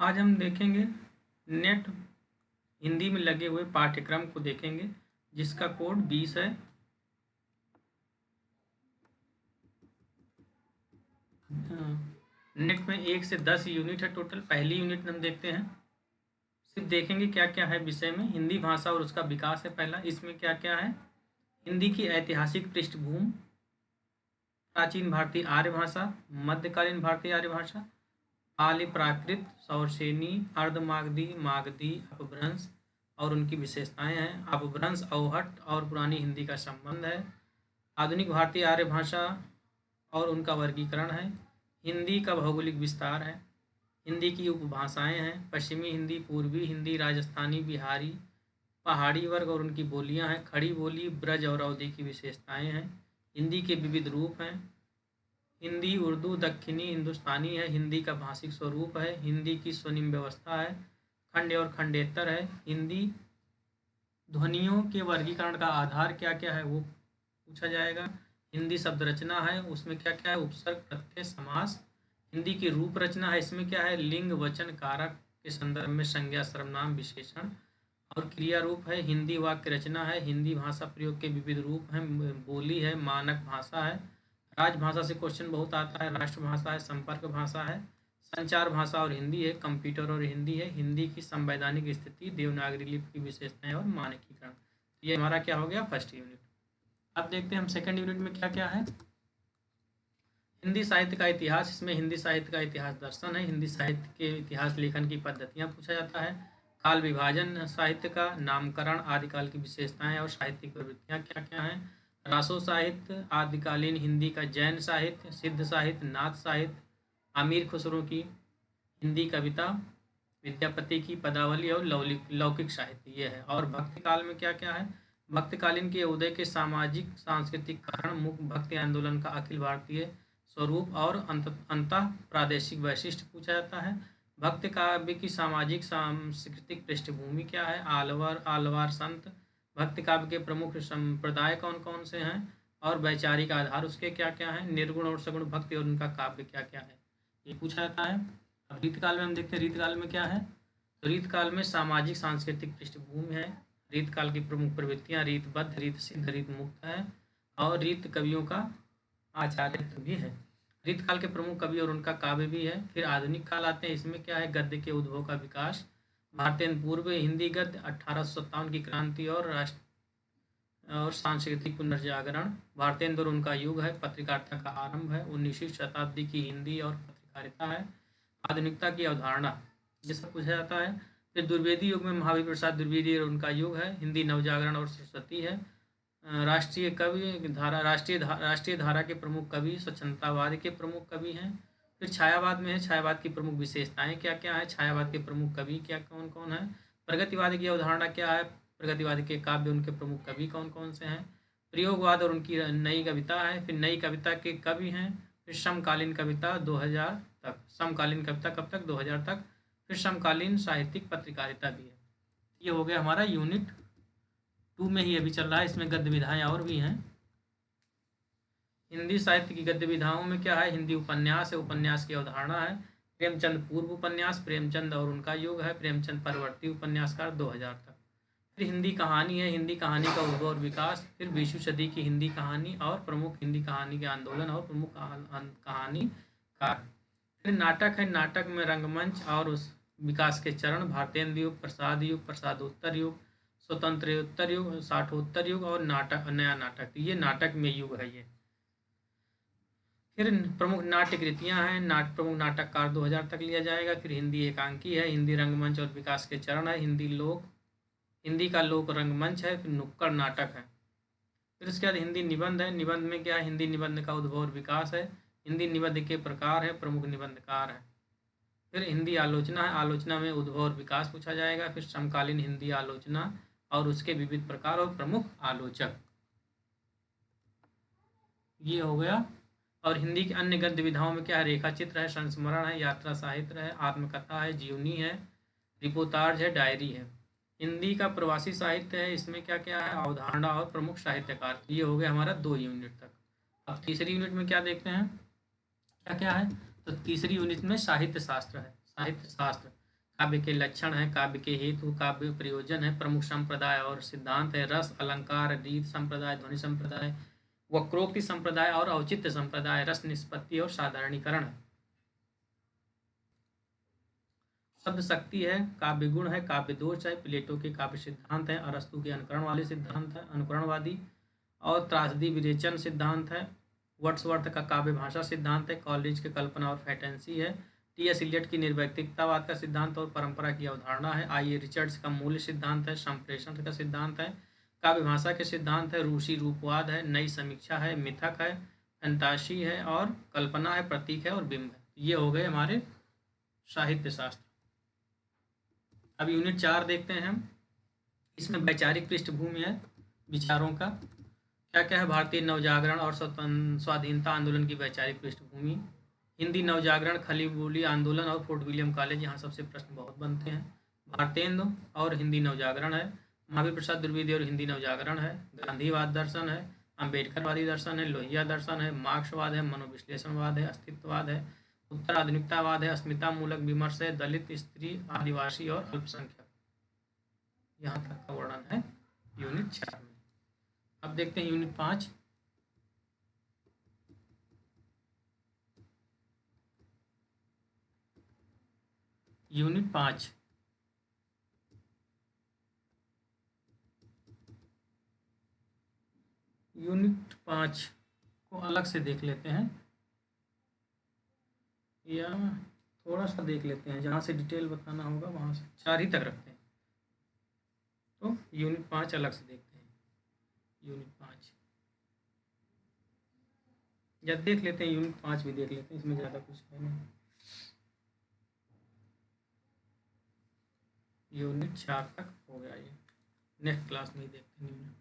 आज हम देखेंगे नेट हिंदी में लगे हुए पाठ्यक्रम को देखेंगे जिसका कोड 20 है। नेट में 1 से 10 यूनिट है टोटल। पहली यूनिट हम देखते हैं, सिर्फ देखेंगे क्या क्या है विषय में। हिंदी भाषा और उसका विकास है पहला। इसमें क्या क्या है? हिंदी की ऐतिहासिक पृष्ठभूमि, प्राचीन भारतीय आर्य भाषा, मध्यकालीन भारतीय आर्य भाषा, पाली प्राकृत, सौरसेनी, अर्धमागधी, मागधी, अपभ्रंश और उनकी विशेषताएं हैं। अपभ्रंश अवहट और पुरानी हिंदी का संबंध है। आधुनिक भारतीय आर्य भाषा और उनका वर्गीकरण है। हिंदी का भौगोलिक विस्तार है। हिंदी की उपभाषाएं हैं, पश्चिमी हिंदी, पूर्वी हिंदी, राजस्थानी, बिहारी, पहाड़ी वर्ग और उनकी बोलियां हैं। खड़ी बोली, ब्रज और अवधी की विशेषताएं हैं। हिंदी के विविध रूप हैं। हिंदी उर्दू दक्षिणी हिंदुस्तानी है। हिंदी का भाषिक स्वरूप है। हिंदी की स्वनिम व्यवस्था है। खंड और खंडेतर है। हिंदी ध्वनियों के वर्गीकरण का आधार क्या क्या है वो पूछा जाएगा। हिंदी शब्द रचना है, उसमें क्या क्या है? उपसर्ग, प्रत्यय, समास। हिंदी की रूप रचना है, इसमें क्या है? लिंग, वचन, कारक के संदर्भ में संज्ञा, सर्वनाम, विशेषण और क्रिया रूप है। हिंदी वाक्य रचना है। हिंदी भाषा प्रयोग के विविध रूप हैं। बोली है, मानक भाषा है। राजभाषा से क्वेश्चन बहुत आता है। राष्ट्रभाषा है, संपर्क भाषा है, संचार भाषा और हिंदी है, कंप्यूटर और हिंदी है। हिंदी की संवैधानिक स्थिति, देवनागरी लिपि की विशेषताएं और मानकीकरण। ये हमारा क्या हो गया? First unit. अब देखते हैं हम सेकंड यूनिट में क्या क्या है। हिंदी साहित्य का इतिहास, इसमें हिंदी साहित्य का इतिहास दर्शन है। हिंदी साहित्य के इतिहास लेखन की पद्धतियां पूछा जाता है। काल विभाजन साहित्य का, नामकरण, आदिकाल की विशेषताएं और साहित्यिक प्रवृत्तियां क्या क्या हैं। रासो साहित्य, आदिकालीन हिंदी का जैन साहित्य, सिद्ध साहित्य, नाथ साहित्य, अमीर खुसरो की हिंदी कविता, विद्यापति की पदावली और लौकिक साहित्य ये है। और भक्ति काल में क्या क्या है? भक्तकालीन के उदय के सामाजिक सांस्कृतिक कारण, मुख्य भक्ति आंदोलन का अखिल भारतीय स्वरूप और अंतः प्रादेशिक वैशिष्ट्य पूछा जाता है। भक्त काव्य की सामाजिक सांस्कृतिक पृष्ठभूमि क्या है? आलवार संत। भक्त काव्य के प्रमुख संप्रदाय कौन कौन से हैं और वैचारिक आधार उसके क्या क्या है? निर्गुण और सगुण भक्ति और उनका काव्य क्या क्या है, ये पूछा जाता है। अब रीतकाल में हम देखते हैं रीतकाल में क्या है। तो रीतकाल में सामाजिक सांस्कृतिक पृष्ठभूमि है। रीतकाल की प्रमुख प्रवृत्तियां रीतबद्ध, रीत सिद्ध, रीत मुक्त है और रीत कवियों का आचार्यत्व भी है। रीतकाल के प्रमुख कवि और उनका काव्य भी है। फिर आधुनिक काल आते हैं, इसमें क्या है? गद्य के उद्भव का विकास, भारतीय पूर्व हिंदी गद्य, 1857 की क्रांति और राष्ट्र और सांस्कृतिक पुनर्जागरण, भारतीय और उनका युग है। पत्रकारिता का आरंभ है, 19वीं शताब्दी की हिंदी और पत्रकारिता है। आधुनिकता की अवधारणा, ये सब पूछा जाता है। फिर द्विवेदी युग में महावीर प्रसाद द्विवेदी और उनका युग है। हिंदी नवजागरण और सरस्वती है। राष्ट्रीय कवि धारा, राष्ट्रीय धारा के प्रमुख कवि, स्वच्छंदतावाद के प्रमुख कवि हैं। फिर छायावाद में है, छायावाद की प्रमुख विशेषताएं क्या क्या है? छायावाद के प्रमुख कवि क्या कौन कौन है? प्रगतिवाद की अवधारणा क्या है? प्रगतिवाद के काव्य, उनके प्रमुख कवि कौन कौन से हैं? प्रयोगवाद और उनकी नई कविता है। फिर नई कविता के कवि हैं। फिर समकालीन कविता 2000 तक, समकालीन कविता कब तक? 2000 तक। फिर समकालीन साहित्यिक पत्रकारिता भी है। ये हो गया हमारा यूनिट 2 में ही अभी चल रहा है। इसमें गद्य विधाएं और भी हैं। हिंदी साहित्य की गद्य विधाओं में क्या है? हिंदी उपन्यास है, उपन्यास की अवधारणा है। प्रेमचंद पूर्व उपन्यास, प्रेमचंद और उनका युग है। प्रेमचंद परवर्ती उपन्यासकार 2000 तक। फिर हिंदी कहानी है, हिंदी कहानी का उद्भव और विकास। फिर 20वीं सदी की हिंदी कहानी और प्रमुख हिंदी कहानी के आंदोलन और प्रमुख कहानीकार। फिर नाटक है, नाटक में रंगमंच और उस विकास के चरण, भारतेंद्र युग, प्रसादोत्तर युग, स्वतंत्रोत्तर युग, साठोत्तर युग और नाटक, नया नाटक। ये नाटक में युग है ये। फिर प्रमुख नाट्य कृतियां हैं, प्रमुख नाटककार 2000 तक लिया जाएगा। फिर हिंदी एकांकी है, हिंदी रंगमंच और विकास के चरण है, हिंदी का लोक रंगमंच है। फिर नुक्कड़ नाटक है। फिर उसके बाद हिंदी निबंध है, निबंध में क्या है? हिंदी निबंध का उद्भव और विकास है। हिंदी निबंध के प्रकार है, प्रमुख निबंधकार है। फिर हिंदी आलोचना है, आलोचना में उद्भव और विकास पूछा जाएगा। फिर समकालीन हिंदी आलोचना और उसके विविध प्रकार और प्रमुख आलोचक, ये हो गया। और हिंदी की अन्य गद्य विधाओं में क्या है? रेखा चित्र है, संस्मरण है, यात्रा साहित्य है, आत्मकथा है, जीवनी है, रिपोर्टाज है, डायरी है। हिंदी का प्रवासी साहित्य है, इसमें क्या क्या है? अवधारणा और प्रमुख साहित्यकार। ये हो गया हमारा 2 यूनिट तक। अब तीसरी यूनिट में क्या देखते हैं क्या क्या है? तो तीसरी यूनिट में साहित्य शास्त्र है, साहित्य शास्त्र। काव्य के लक्षण है, काव्य के हेतु, काव्य प्रयोजन है, प्रमुख संप्रदाय और सिद्धांत है, रस, अलंकार, रीत संप्रदाय, ध्वनि संप्रदाय, वक्रोक्ति संप्रदाय और औचित्य संप्रदाय, रस निष्पत्ति और साधारणीकरण है। शब्द शक्ति है, काव्य गुण है, काव्य दोष है, प्लेटो के काव्य सिद्धांत है, अरस्तु के अनुकरण वाले सिद्धांत है, अनुकरणवादी और त्रासदी विरेचन सिद्धांत है, वर्ड्सवर्थ का काव्य भाषा सिद्धांत है, कॉलेज के कल्पना और फैंटेसी है, टी.एस. इलियट की निर्वैयक्तिकतावाद का सिद्धांत और परंपरा की अवधारणा है, आई.ए. रिचर्ड्स का मूल्य सिद्धांत है, संप्रेषण का सिद्धांत है, काव्य भाषा के सिद्धांत है, रूसी रूपवाद है, नई समीक्षा है, मिथक है, फैंतासी है और कल्पना है, प्रतीक है और बिंब है। ये हो गए हमारे साहित्य शास्त्र। अब यूनिट 4 देखते हैं हम। इसमें वैचारिक पृष्ठभूमि है विचारों का। क्या क्या है? भारतीय नवजागरण और स्वाधीनता आंदोलन की वैचारिक पृष्ठभूमि, हिंदी नवजागरण, खली बोली आंदोलन और फोर्ट विलियम कॉलेज, यहाँ सबसे प्रश्न बहुत बनते हैं। भारतेंदु और हिंदी नवजागरण है, महावीर प्रसाद द्विवेदी और हिंदी नवजागरण है, गांधीवाद दर्शन है, अम्बेडकरवादी दर्शन है, लोहिया दर्शन है, मार्क्सवाद है, मनोविश्लेषणवाद है, अस्तित्ववाद है, उत्तर आधुनिकतावाद है, अस्मिता मूलक विमर्श है, दलित, स्त्री, आदिवासी और अल्पसंख्यक। यहाँ तक का वर्णन है यूनिट 4 में। अब देखते हैं यूनिट 5। यूनिट 5 यूनिट 5 को अलग से देख लेते हैं या थोड़ा सा देख लेते हैं, जहाँ से डिटेल बताना होगा वहाँ से 4 ही तक रखते हैं। तो यूनिट 5 अलग से देखते हैं। यूनिट 5 या देख लेते हैं, यूनिट 5 भी देख लेते हैं, इसमें ज़्यादा कुछ है नहीं। यूनिट 4 तक हो गया, ये नेक्स्ट क्लास में ही देखते हैं यूनिट